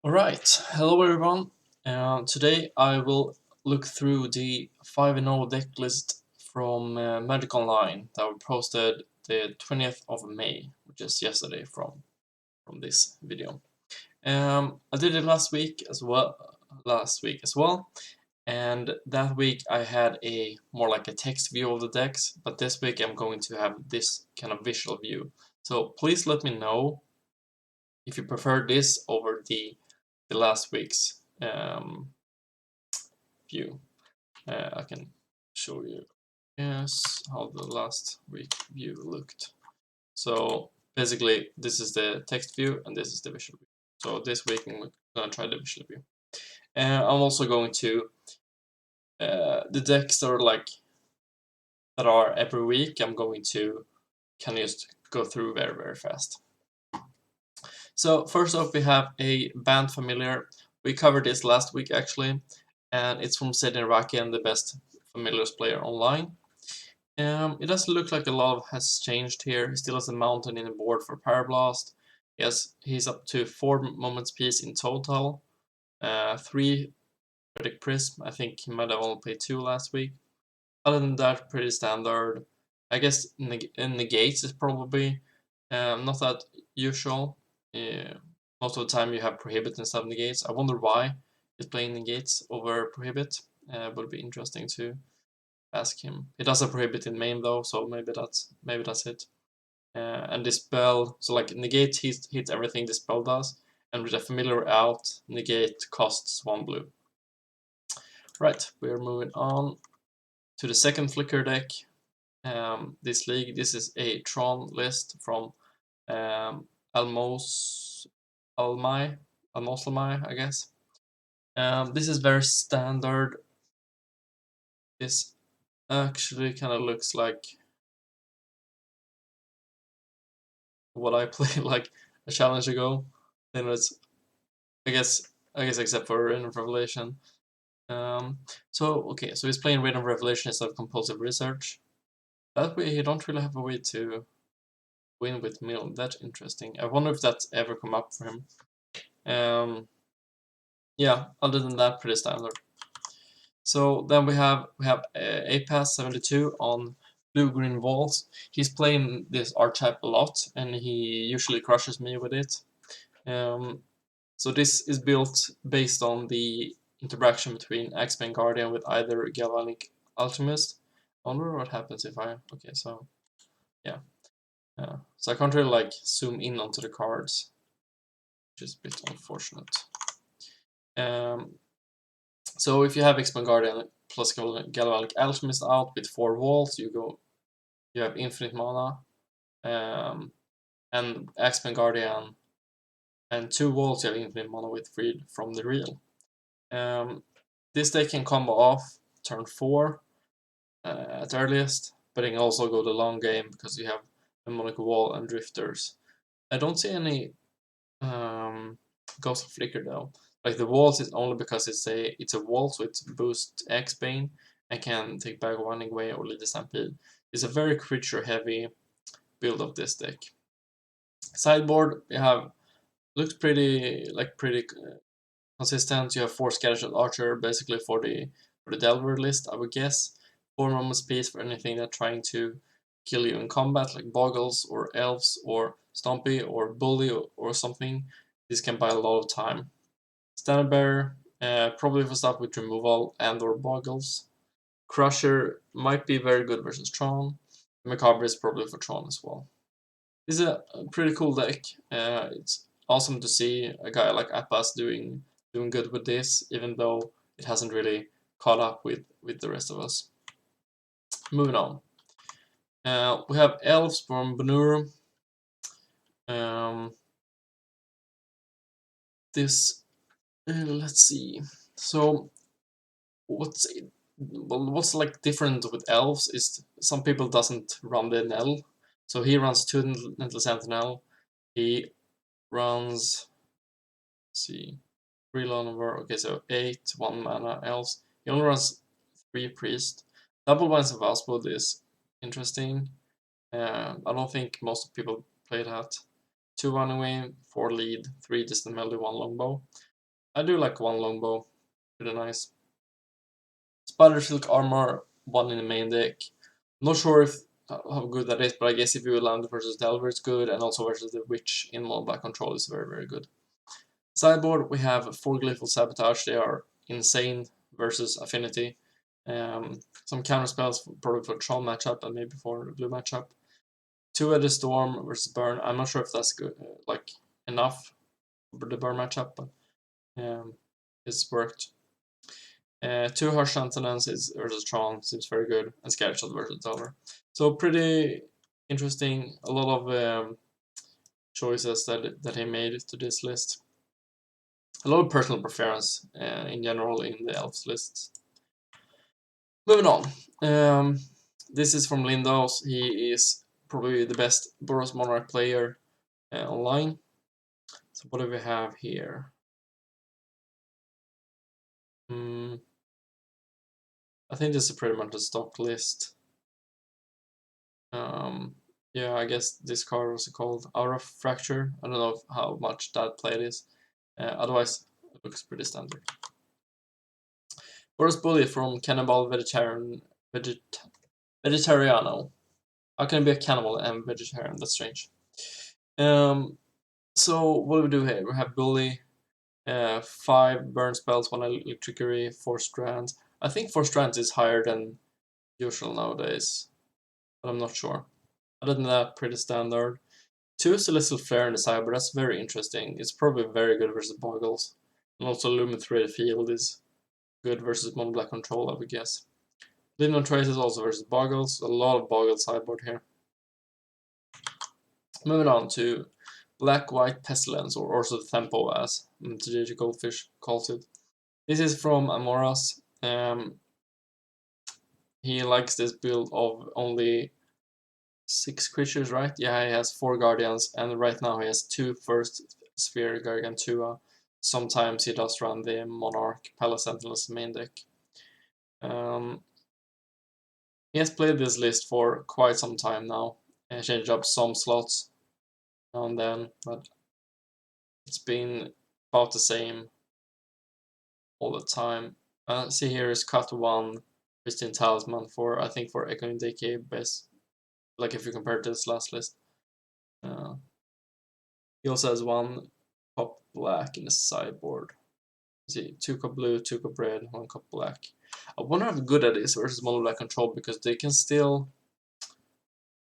Alright, hello everyone. Today I will look through the 5-0 deck list from Magic Online that we posted the 20th of May, which is yesterday from this video. I did it last week as well, and that week I had a more like a text view of the decks, but this week I'm going to have this kind of visual view. So please let me know if you prefer this over the last week's view. I can show you how the last week view looked. So basically this is the text view and this is the visual view. So this week I'm gonna try the visual view. I'm also going to the decks that are every week. I'm going to kind of just go through very fast. So first off, we have a Bant familiar. We covered this last week actually, and it's from Sedin Raki, the best familiars player online. It doesn't look like a lot has changed here. He still has a mountain in the board for Parablast. Yes, he's up to 4 moments piece in total. 3 Verdict Prism. I think he might have only played 2 last week. Other than that, pretty standard. I guess in Negates is probably not that usual. Most of the time you have Prohibit instead of Negates. I wonder why he's playing Negates over Prohibit. Would be interesting to ask him. He does have Prohibit in main though, so maybe that's it. And Dispel, so like Negate hits everything Dispel does, and with a familiar out, Negate costs 1 blue. Right, we're moving on to the second Flicker deck. This is a Tron list from Almos Almai, I guess. This is very standard. This actually kind of looks like what I played like a challenge ago. Then it's I guess except for Rain of Revelation. So he's playing Rain of Revelation instead of Compulsive Research. That way he don't really have a way to win with Mill. That's interesting. I wonder if that's ever come up for him. Yeah, other than that, pretty standard. So then we have APAS 72 on blue-green walls. He's playing this archetype a lot, and he usually crushes me with it. So this is built based on the interaction between X-Men Guardian with either Galvanic Alchemist. I wonder what happens if I... Okay, so yeah. So I can't really like zoom in onto the cards, which is a bit unfortunate. So if you have X-Men Guardian plus Galvanic Alchemist out with 4 walls, you have infinite mana, and X-Men Guardian and 2 walls you have infinite mana with Freed from the Real. This deck can combo off turn 4 at earliest, but it can also go the long game because you have Demonic Wall and Drifters. I don't see any Ghost of Flicker though. Like the walls is only because it's a waltz with boost X Bane and can take back one away or lead the Stampede. It's a very creature heavy build of this deck. Sideboard you have looks pretty consistent. You have 4 Scattershot Archer basically for the Delver list, I would guess. 4 moments piece for anything that's trying to kill you in combat, like Boggles or Elves or Stompy or Bully or something. This can buy a lot of time. Standard Bearer, probably for stuff with removal and or Boggles. Crusher might be very good versus Tron. Macabre is probably for Tron as well. This is a pretty cool deck. It's awesome to see a guy like Appas doing good with this, even though it hasn't really caught up with the rest of us. Moving on. We have Elves from Banur. Let's see. So what's like different with Elves is some people doesn't run the Nell. So he runs 2 Mental Sentinel. He runs, let's see, 3 Lonover. Okay, so 8 1 mana Elves. He only runs 3 Priest. Double Binds of Valswood is interesting. I don't think most people play that. 2 Runaway, 4 Lead, 3 Distant Melody, 1 Longbow. I do like one longbow, pretty nice. Spider Silk Armor, one in the main deck. Not sure if how good that is, but I guess if you land versus Delver, it's good, and also versus the Witch in mono black control is very, very good. Sideboard, we have 4 Glyphal Sabotage. They are insane versus Affinity. Some counter spells, probably for Tron matchup and maybe for the blue matchup. 2-Edged Storm versus Burn. I'm not sure if that's good, like enough for the Burn matchup, but it's worked. 2 Harsh Sentinels versus Tron seems very good, and Scattershot versus Delver. So pretty interesting. A lot of choices that he made to this list. A lot of personal preference in general in the Elves lists. Moving on. This is from Lindos. He is probably the best Boros Monarch player online. So what do we have here? I think this is pretty much a stock list. Yeah, I guess this card was called Aura Fracture. I don't know how much that played is. Otherwise, it looks pretty standard. Boros Bully from Cannibal Vegetariano. How can I be a cannibal and vegetarian? That's strange. So what do we do here? We have Bully, 5 burn spells, 1 electricity, 4 strands. I think 4 strands is higher than usual nowadays, but I'm not sure. Other than that, pretty standard. 2 Celestial Flare in the side, but that's very interesting. It's probably very good versus Boggles. And also Lumen Thread Field is good versus Mono Black Control, I would guess. Liminal Traces also versus Boggles. A lot of Boggles sideboard here. Moving on to Black-White Pestilence, or also Tempo as mtgo Goldfish calls it. This is from Amoras. He likes this build of only 6 creatures, right? Yeah, he has 4 Guardians, and right now he has 2 First Sphere Gargantua. Sometimes he does run the Monarch Palace Sentinels main deck. He has played this list for quite some time now, and changed up some slots now and then, but it's been about the same all the time. See here is cut 1 Pristine Talisman for, I think, for Echoing Decay best, like if you compare to this last list. He also has 1 cop black in the sideboard. See, 2 cop blue, 2 cop red, 1 cop black. I wonder how good that is versus mono black control, because they can still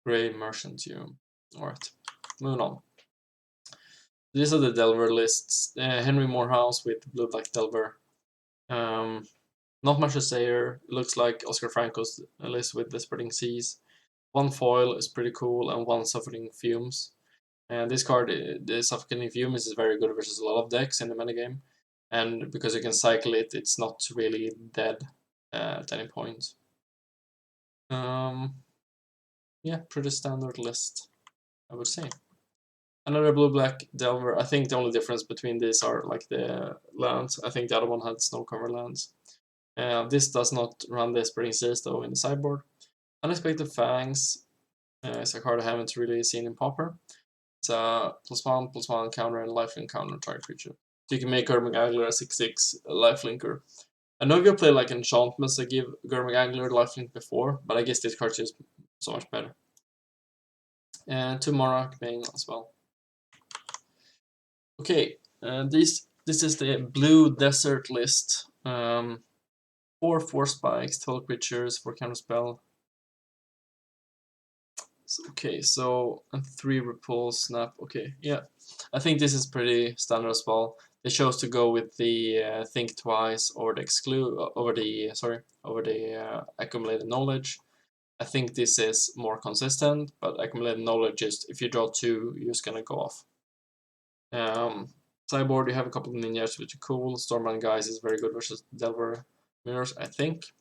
gray merchant you. Alright, moving on. These are the Delver lists. Henry Morehouse with blue black Delver. Not much to say here. It looks like Oscar Franco's list with the Spreading Seas. 1 foil is pretty cool, and 1 Suffocating Fumes. And this card, the Suffocating Fumes, is very good versus a lot of decks in the metagame. And because you can cycle it, it's not really dead at any point. Yeah, pretty standard list, I would say. Another blue-black Delver. I think the only difference between these are like the lands. I think the other one had snow cover lands. This does not run the Spring Seas though in the sideboard. Unexpected Fangs is a card I haven't really seen in Pauper. It's a +1/+1 counter and lifelink counter target creature. So you can make Gurmag Angler a 6/6 lifelinker. I know you played like enchantments that give Gurmag Angler lifelink before, but I guess this card's just so much better. And 2 Monarch main as well. Okay, this is the Blue Desert list. 4 Force Spikes, 12 creatures, 4 counterspell. Okay, so and 3 Repulse, Snap. Okay, yeah, I think this is pretty standard as well. They chose to go with the Think Twice or the Accumulated Knowledge. I think this is more consistent, but Accumulated Knowledge is if you draw 2, you're just gonna go off. Sideboard, you have a couple of ninjas, which are cool. Stormland Guys is very good versus Delver Mirrors, I think.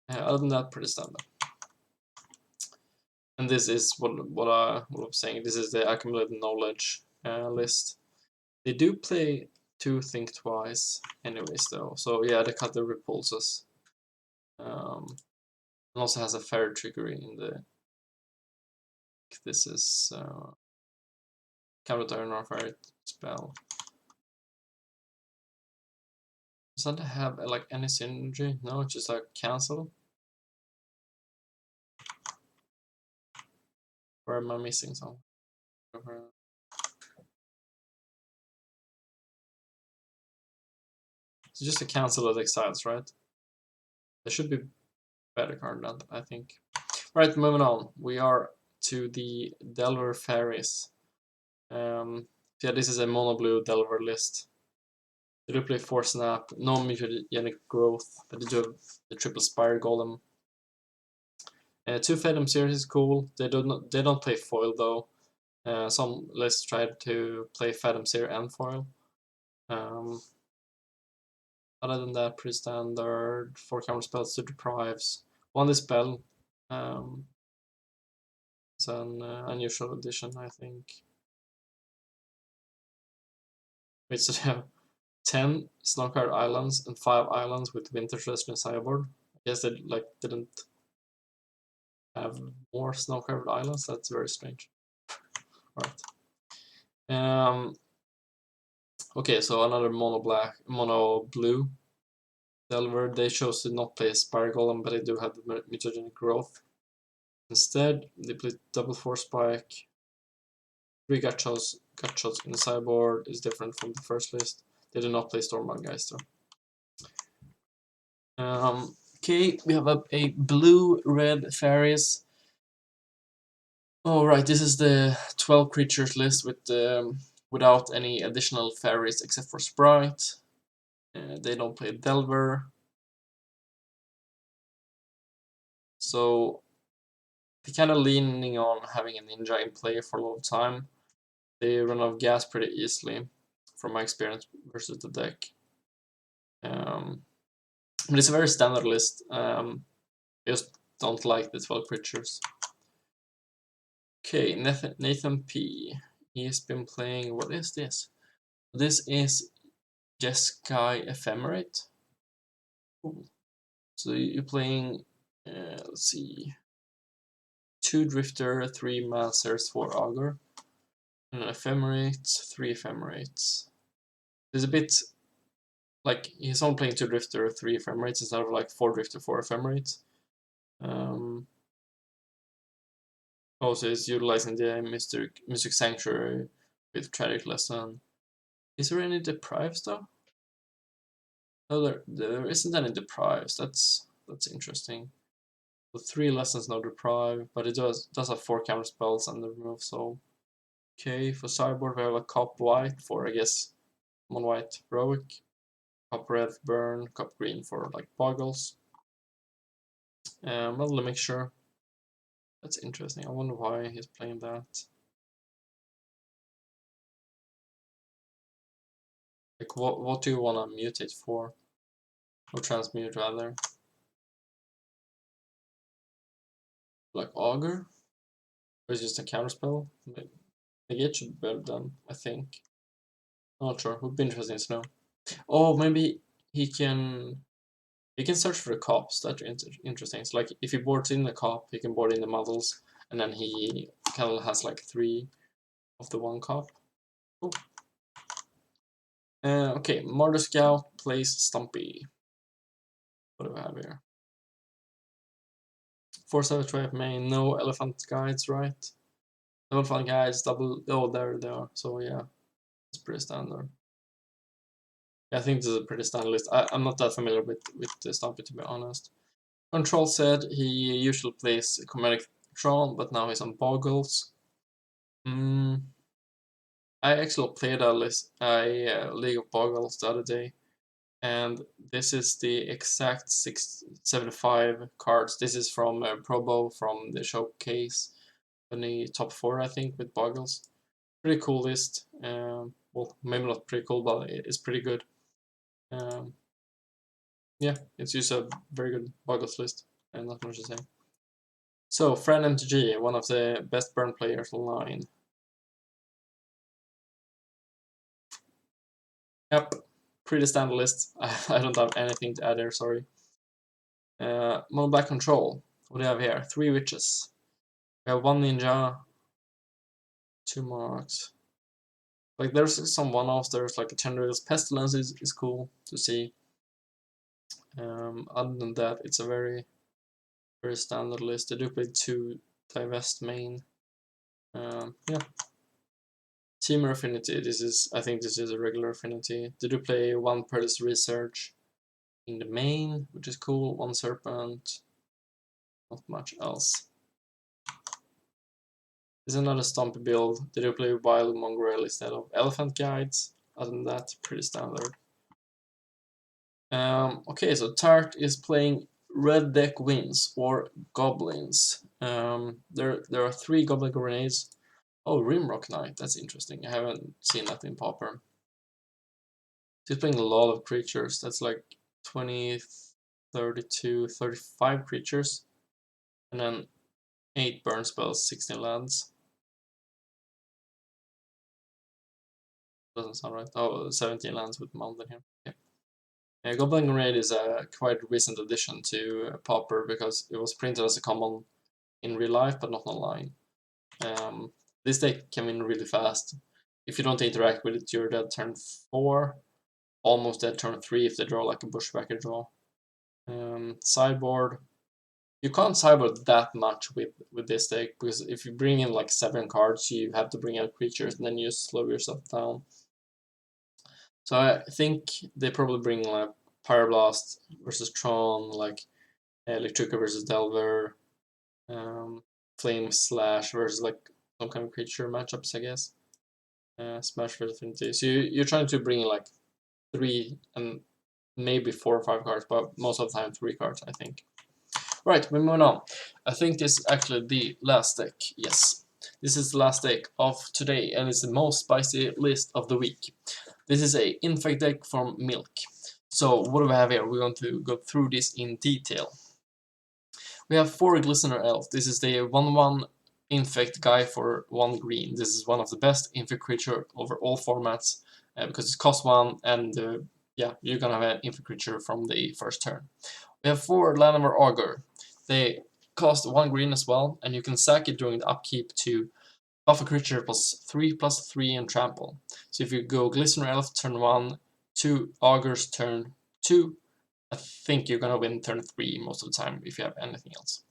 Other than that, pretty standard. And this is what I'm saying. This is the Accumulated Knowledge list. They do play 2 Think Twice, anyways, though. So yeah, they cut the repulses. And also has a fair trickery in the. This is counter turn or fairy spell. Does that have like any synergy? No, it's just like cancel. Or am I missing something? It's just a cancel that exiles, right? There should be better card than that, I think. Right, moving on. We are to the Delver Fairies. Yeah, this is a mono blue Delver list. They do play 4 snap, no mutagenic growth, but they do have the triple spire golem. 2 Fathom series is cool. They don't play foil though. Some lists try to play Fathom Seer and foil. Other than that, pretty standard. 4 counter spells, 2 deprives. 1 dispel. It's an unusual addition, I think. Wait, so they have 10 Snowcard Islands and 5 islands with Winter Treasure and sideboard. I guess they didn't have more Snowcard Islands. That's very strange. Alright. Okay, so another mono blue Delver. They chose to not play Spire Golem, but they do have the mutagenic growth. Instead, they play double force spike. 3 gutshots in the sideboard is different from the first list. They do not play Stormgeister. Okay, we have a blue-red fairies. Oh right, this is the 12 creatures list with without any additional fairies except for Sprite. They don't play Delver. So they're kind of leaning on having a ninja in play for a long time. They run out of gas pretty easily, from my experience versus the deck. But it's a very standard list. I just don't like the 12 creatures. Okay, Nathan P. He's been playing. What is this? This is Jeskai Ephemerate. Cool. So you're playing. Let's see. 2 Drifter, 3 Masters, 4 Augur. And an Ephemerate, 3 Ephemerates. There's a bit like he's only playing 2 Drifter, 3 Ephemerates instead of like 4 Drifter, 4 Ephemerates. Also, he's utilizing the Mystic Sanctuary with Tragic Lesson. Is there any deprives though? No, there isn't any deprives. That's interesting. The 3 lessons no deprive, but it does have 4 counter spells and the remove soul. Okay, for sideboard we have a cop white for I guess mono white heroic, cop red for burn, cop green for like boggles. Well, let me make sure. That's interesting. I wonder why he's playing that. Like what do you wanna mutate for? Or transmute rather? Like Augur? Or is it just a counterspell? Negate should be better done, I think. I'm not sure. Would be interesting to know. Oh, maybe he can search for the cops. That's interesting. So like if he boards in the cop, he can board in the models, and then he kind of has like 3 of the 1 cop. Cool. Okay, Martyr Scout plays Stompy. What do we have here? 475 main, no elephant guides, right? Elephant guides, double. Oh, there they are. So yeah, it's pretty standard. Yeah, I think this is a pretty standard list. I'm not that familiar with the Stompy, to be honest. Control said he usually plays Comedic Tron, but now he's on Boggles. I actually played a League of Boggles the other day, and this is the exact 675 cards. This is from Probo from the showcase, in the top 4 I think with Boggles. Pretty cool list. Well, maybe not pretty cool, but it's pretty good. Yeah, it's just a very good Boggles list, and not much to say. So, Fran MTG, one of the best burn players online. Yep, pretty standard list. I don't have anything to add there, sorry. Mono Black Control. What do we have here? 3 Witches. We have 1 Ninja, 2 Monarchs. Like, there's some one-offs. There's like a Chandler's Pestilence is cool to see. Other than that, it's a very standard list. They do play 2 divest main. Yeah. Teamer affinity. I think this is a regular affinity. They do play 1 Pearl's Research in the main, which is cool. 1 Serpent. Not much else. This is another Stompy build. They do play Wild Mongrel instead of Elephant Guides. Other than that, pretty standard. Okay, so Tart is playing Red Deck Wins or Goblins. There are 3 Goblin Grenades. Oh, Rimrock Knight, that's interesting. I haven't seen that in Pauper. He's playing a lot of creatures. That's like 20, 32, 35 creatures. And then 8 burn spells, 16 lands. Doesn't sound right. Oh, 17 lands with Mountain here. Yeah. Goblin Grenade is a quite recent addition to Pauper because it was printed as a common in real life but not online. This deck came in really fast. If you don't interact with it, you're dead turn 4. Almost dead turn 3 if they draw like a Bushwhacker draw. Sideboard. You can't sideboard that much with this deck because if you bring in like 7 cards, you have to bring out creatures and then you slow yourself down. So I think they probably bring like Pyroblast versus Tron, like Electrica versus Delver, Flame Slash versus like some kind of creature matchups, I guess. Smash versus Affinity. So you're trying to bring in like 3 and maybe 4 or 5 cards, but most of the time 3 cards, I think. Right, we're moving on. I think this is actually the last deck. Yes, this is the last deck of today, and it's the most spicy list of the week. This is a Infect deck from Milk. So what do we have here? We're going to go through this in detail. We have 4 Glistener Elf. This is the 1/1 Infect guy for 1 green. This is one of the best Infect creature over all formats because it costs 1 and yeah, you're gonna have an Infect creature from the first turn. We have 4 Llanowar Augur. They cost 1 green as well, and you can sack it during the upkeep to buff a creature +3/+3 and trample. So if you go Glistener Elf turn 1, 2 Augurs turn 2, I think you're gonna win turn 3 most of the time if you have anything else.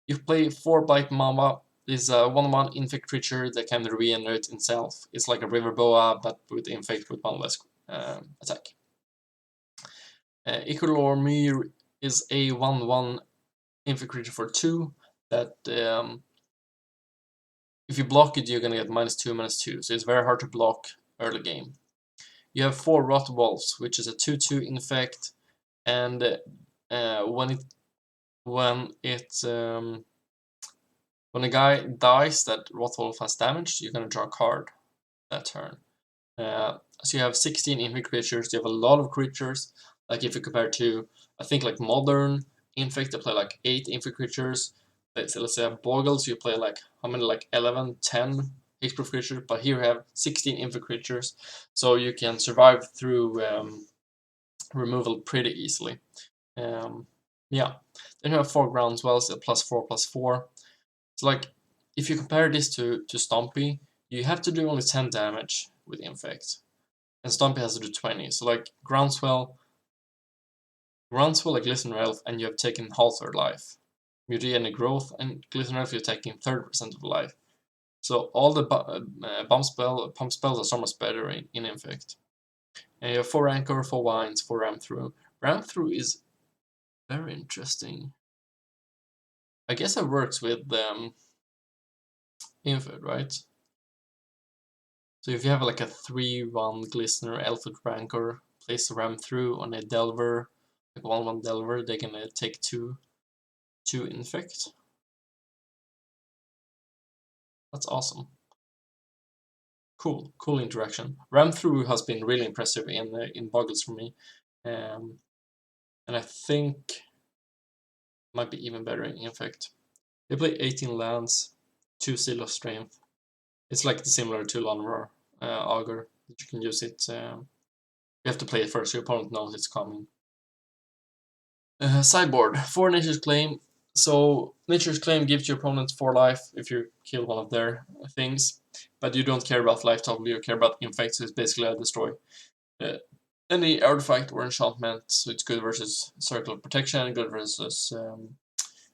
You play 4 Blight Mamba. This is a 1/1 Infect creature that can regenerate itself. It's like a River Boa, but with Infect with 1 less attack. Icolor Myr is a 1/1 Infect creature for 2 that if you block it, you're gonna get -2/-2, so it's very hard to block early game. You have 4 Rot Wolves, which is a 2/2 Infect, and when a guy dies that Rot Wolf has damaged, you're gonna draw a card that turn. So you have 16 Infect creatures. You have a lot of creatures. Like if you compare to, I think like modern Infect, they play like 8 Infect creatures. Let's say Boggles, you play like how many, like 11, 10 hexproof creatures, but here you have 16 Infect creatures, so you can survive through removal pretty easily. Yeah, then you have 4 Groundswells, a +4/+4. So like if you compare this to Stompy, you have to do only 10 damage with Infect, and Stompy has to do 20. So like Groundswell, like Glistener Elf, and you have taken half their life. Mutagenic Growth and Glistener Elf, you're taking 30% of life. So all the pump spells are so much better in Infect. And you have 4 Anchor, 4 Wines, 4 Ram Through. Ram Through is very interesting. I guess it works with Infect, right? So if you have like a 3/1 Glistener Elf with Rancor, place a Ram Through on a Delver, like 1/1 Delver, they're gonna take 2 Infect. That's awesome. Cool interaction. Ram Through has been really impressive in Boggles for me, and I think might be even better in Infect. They play 18 lands, 2 Seal of Strength. It's like similar to Llanowar Augur. You can use it. You have to play it first. Your opponent knows it's coming. Sideboard 4 Nature's Claim. So Nature's Claim gives your opponent 4 life if you kill one of their things, but you don't care about life total. You care about Infect. So it's basically a destroy. any artifact or enchantment, so it's good versus Circle of Protection, good versus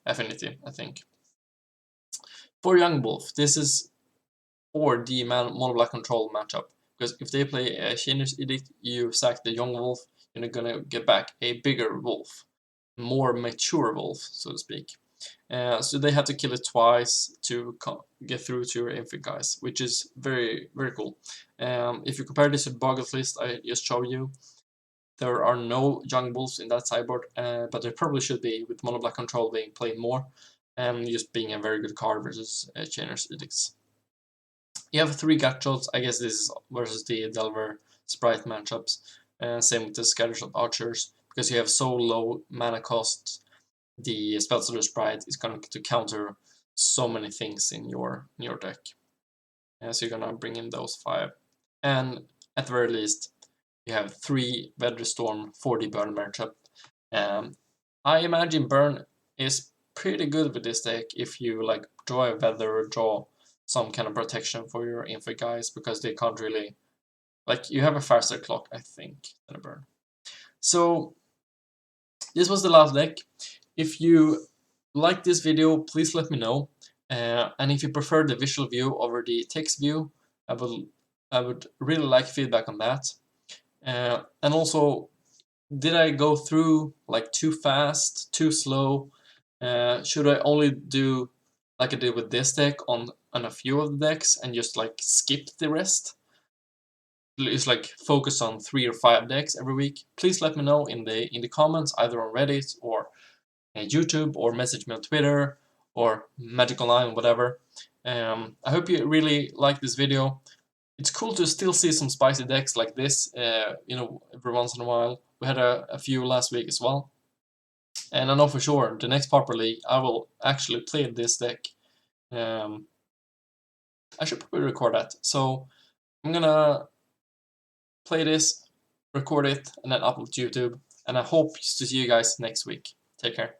Affinity, I think. For Young Wolf, this is for the mono black control matchup, because if they play a Chainer's Edict, you sack the Young Wolf, you're gonna get back a bigger wolf, more mature wolf, so to speak. So they have to kill it twice to get through to your Infect guys, which is very, very cool. If you compare this to the Boggles list I just showed you, there are no young wolves in that sideboard, but there probably should be, with mono black control being played more, and just being a very good card versus Chainer's Edicts. You have 3 gut shots. I guess this is versus the Delver Sprite matchups. Same with the Scattershot Archers, because you have so low mana cost, the Spellstuder Sprite is going to counter so many things in your deck. So you're gonna bring in those 5. And at the very least, you have 3 Weatherstorm for the Burn matchup. I imagine Burn is pretty good with this deck if you like draw a Weather or draw some kind of protection for your Infect guys, because they can't really, like, you have a faster clock, I think, than a Burn. So this was the last deck. If you like this video, please let me know. And if you prefer the visual view over the text view, I would really like feedback on that. And also, did I go through like too fast, too slow? Should I only do like I did with this deck on a few of the decks and just like skip the rest? Just like focus on 3 or 5 decks every week? Please let me know in the comments, either on Reddit or YouTube, or message me on Twitter or Magic Online, whatever. I hope you really like this video. It's cool to still see some spicy decks like this, every once in a while. We had a few last week as well. And I know for sure the next Pauper League I will actually play this deck. I should probably record that. So I'm gonna play this, record it, and then upload to YouTube. And I hope to see you guys next week. Take care.